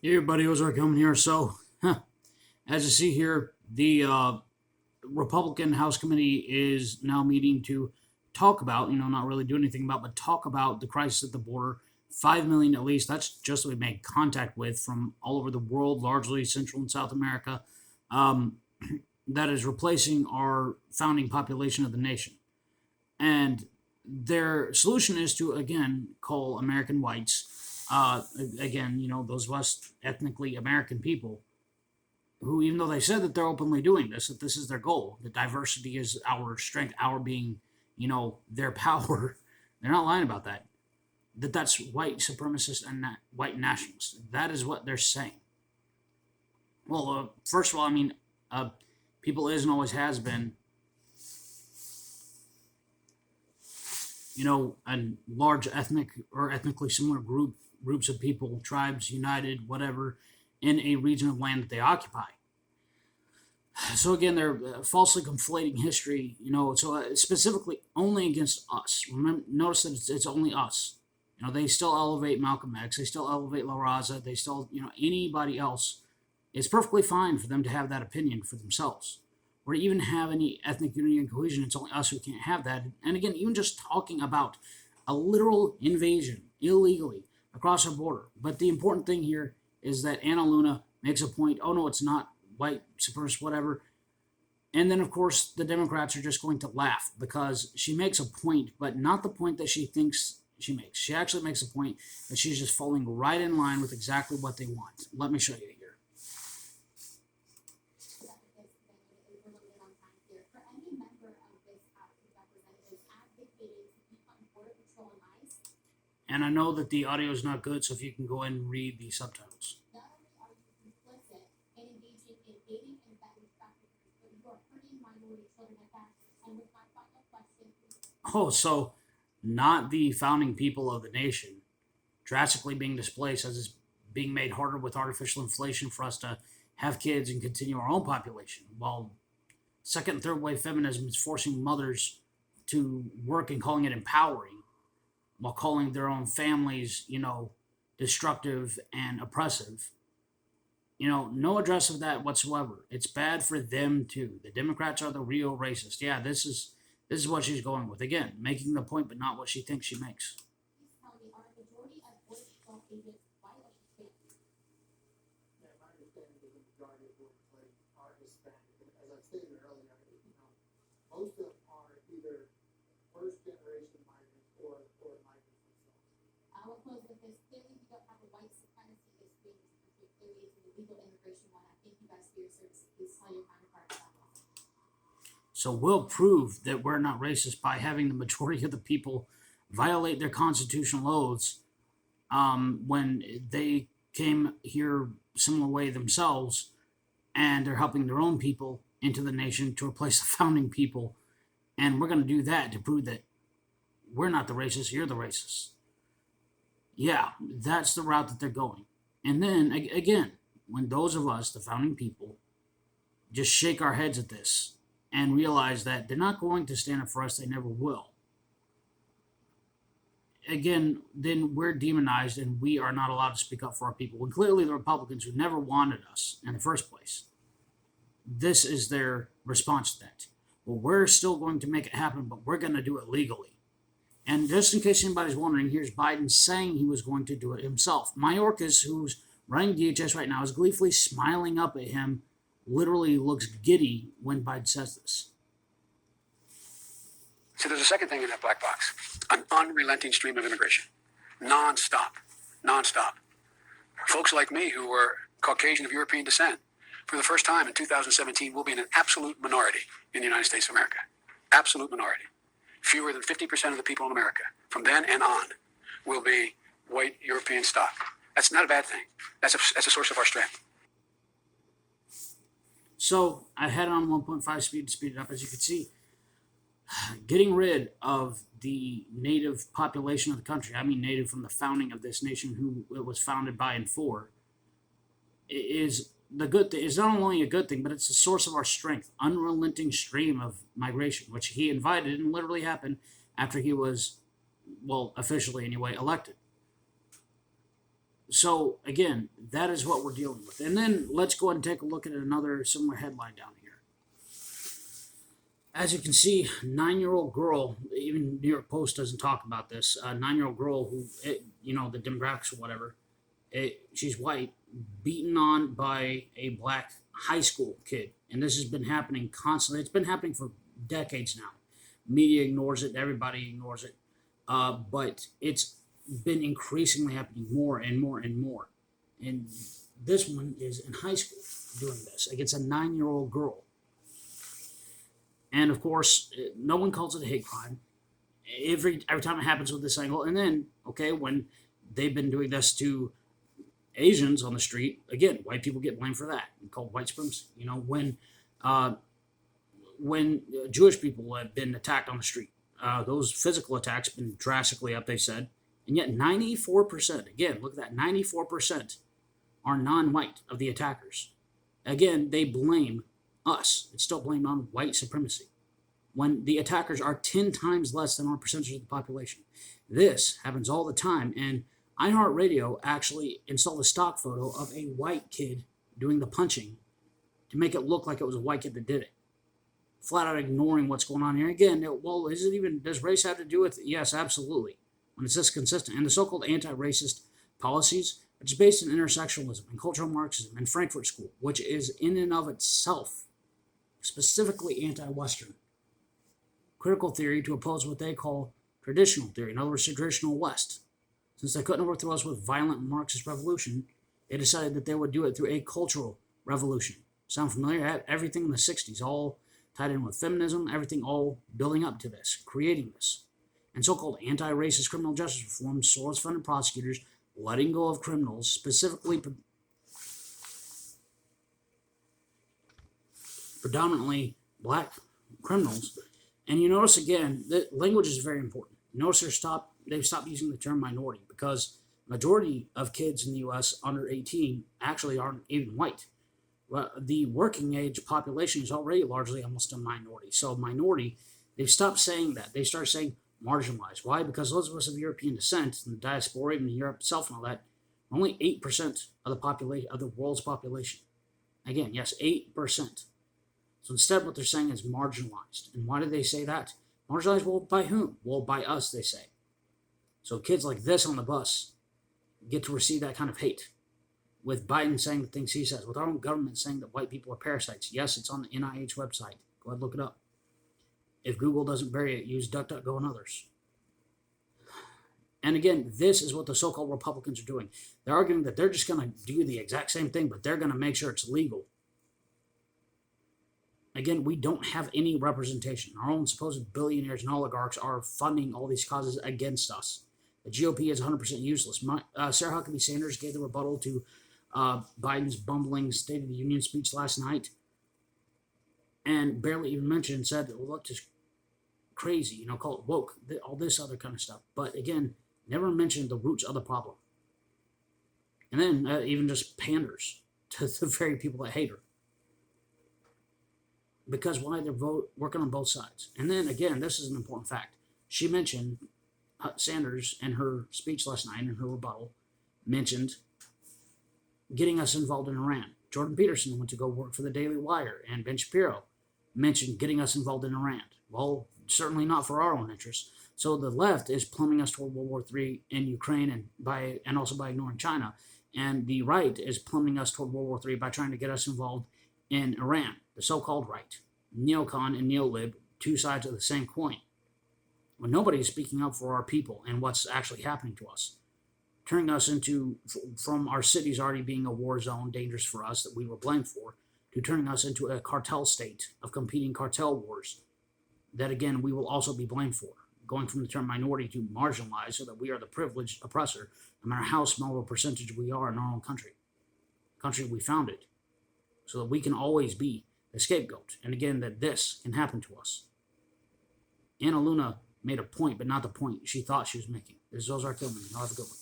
Hey everybody, Ozark coming here. As you see here, the Republican House Committee is now meeting to talk about, not really do anything about, but talk about the crisis at the border. 5 million at least. That's just what we made contact with from all over the world, largely Central and South America. Um, that is replacing our founding population of the nation. And their solution is to again call American whites, again, those of us ethnically American people, who, even though they said that they're openly doing this, that this is their goal, that diversity is our strength, our being, their power. They're not lying about that. That's white supremacist and white nationalist. That is what they're saying. Well, first of all, people is and always has been, a large ethnic or ethnically similar groups of people, tribes united, whatever, in a region of land that they occupy. So again, they're falsely conflating history, specifically only against us. Remember, notice that it's only us. They still elevate Malcolm X, they still elevate La Raza, they still, anybody else. It's perfectly fine for them to have that opinion for themselves, or even have any ethnic unity and cohesion. It's only us who can't have that. And again, even just talking about a literal invasion illegally across our border. But the important thing here is that Anna Luna makes a point. Oh no, it's not white supremacist, whatever. And then, of course, the Democrats are just going to laugh because she makes a point, but not the point that she thinks she makes. She actually makes a point that she's just falling right in line with exactly what they want. Let me show you here. And I know that the audio is not good, so if you can go ahead and read the subtitles. Oh, so not the founding people of the nation drastically being displaced as it's being made harder with artificial inflation for us to have kids and continue our own population, while second and third wave feminism is forcing mothers to work and calling it empowering, while calling their own families, destructive and oppressive. No address of that whatsoever. It's bad for them too. The Democrats are the real racist. Yeah, this is what she's going with. Again, making the point, but not what she thinks she makes. Yeah, my understanding is the majority of workplace are Hispanic. And as I stated earlier, most of them are either first generation migrants or migrants themselves. So we'll prove that we're not racist by having the majority of the people violate their constitutional oaths when they came here similar way themselves, and they're helping their own people into the nation to replace the founding people. And we're going to do that to prove that we're not the racists, you're the racists. Yeah, that's the route that they're going. And then again, when those of us, the founding people, just shake our heads at this and realize that they're not going to stand up for us, they never will. Again, then we're demonized and we are not allowed to speak up for our people. When clearly the Republicans, who never wanted us in the first place, this is their response to that. Well, we're still going to make it happen, but we're going to do it legally. And just in case anybody's wondering, here's Biden saying he was going to do it himself. Mayorkas, who's running DHS right now, is gleefully smiling up at him, literally looks giddy when Biden says this. So there's a second thing in that black box: an unrelenting stream of immigration, non-stop. Folks like me who were Caucasian of European descent, for the first time in 2017, will be in an absolute minority in the United States of America. Absolute minority. Fewer than 50% of the people in America, from then and on, will be white European stock. That's not a bad thing. That's a source of our strength. So I had it on 1.5 speed to speed it up, as you can see. Getting rid of the native population of the country, I mean native from the founding of this nation, who it was founded by and for, is the good thing. Is not only a good thing, but it's a source of our strength. Unrelenting stream of migration, which he invited and literally happened after he was, well, officially anyway, elected. So again, that is what we're dealing with. And then let's go ahead and take a look at another similar headline down here. As you can see, 9-year-old girl, even New York Post doesn't talk about this, a 9-year-old girl who, the demographics or whatever, she's white, beaten on by a black high school kid. And this has been happening constantly. It's been happening for decades now. Media ignores it, everybody ignores it. But it's been increasingly happening more and more and more. And this one is in high school doing this against a 9-year-old girl. And of course, no one calls it a hate crime. Every time it happens with this angle, and then when they've been doing this to Asians on the street, again, white people get blamed for that and called white supremacy. When Jewish people have been attacked on the street, those physical attacks have been drastically up. They said, and yet 94%. Again, look at that, 94% are non-white of the attackers. Again, they blame us. It's still blamed on white supremacy when the attackers are 10 times less than our percentage of the population. This happens all the time, and iHeartRadio actually installed a stock photo of a white kid doing the punching to make it look like it was a white kid that did it. Flat out ignoring what's going on here. Again, does race have to do with it? Yes, absolutely. When it's this consistent. And the so-called anti-racist policies, which is based in intersectionalism and cultural Marxism and Frankfurt School, which is in and of itself specifically anti-Western. Critical theory to oppose what they call traditional theory, in other words, traditional West. Since they couldn't overthrow us with violent Marxist revolution, they decided that they would do it through a cultural revolution. Sound familiar? Everything in the 60s, all tied in with feminism, everything all building up to this, creating this. And so-called anti-racist criminal justice reform, Soros-funded prosecutors letting go of criminals, specifically predominantly black criminals. And you notice again that language is very important. Notice they've stopped using the term minority because majority of kids in the U.S. under 18 actually aren't even white. Well, the working age population is already largely almost a minority. So minority, they've stopped saying that. They started saying marginalized. Why? Because those of us of European descent, in the diaspora, even in Europe itself and all that, only 8% of the population of the world's population. Again, yes, 8%. So instead, what they're saying is marginalized. And why do they say that? Marginalized, well, by whom? Well, by us, they say. So kids like this on the bus get to receive that kind of hate. With Biden saying the things he says, with our own government saying that white people are parasites. Yes, it's on the NIH website. Go ahead and look it up. If Google doesn't bury it, use DuckDuckGo and others. And again, this is what the so-called Republicans are doing. They're arguing that they're just going to do the exact same thing, but they're going to make sure it's legal. Again, we don't have any representation. Our own supposed billionaires and oligarchs are funding all these causes against us. The GOP is 100% useless. Sarah Huckabee Sanders gave the rebuttal to Biden's bumbling State of the Union speech last night and barely even mentioned, said, well, look, just crazy, call it woke, all this other kind of stuff. But again, never mentioned the roots of the problem. And then even just panders to the very people that hate her. Because why? They're working on both sides. And then again, this is an important fact. She mentioned, Sanders in her speech last night, in her rebuttal, mentioned getting us involved in Iran. Jordan Peterson went to go work for the Daily Wire, and Ben Shapiro mentioned getting us involved in Iran. Well, certainly not for our own interests. So the left is plummeting us toward World War III in Ukraine and also by ignoring China. And the right is plummeting us toward World War III by trying to get us involved in Iran, the so-called right. Neocon and neolib, two sides of the same coin. When nobody is speaking up for our people and what's actually happening to us, turning us into, from our cities already being a war zone, dangerous for us, that we were blamed for, to turning us into a cartel state of competing cartel wars that, again, we will also be blamed for, going from the term minority to marginalized so that we are the privileged oppressor, no matter how small of a percentage we are in our own country we founded, so that we can always be the scapegoat. And again, that this can happen to us. Paulina Luna made a point, but not the point she thought she was making. This is Ozark Tillman. Have a good one.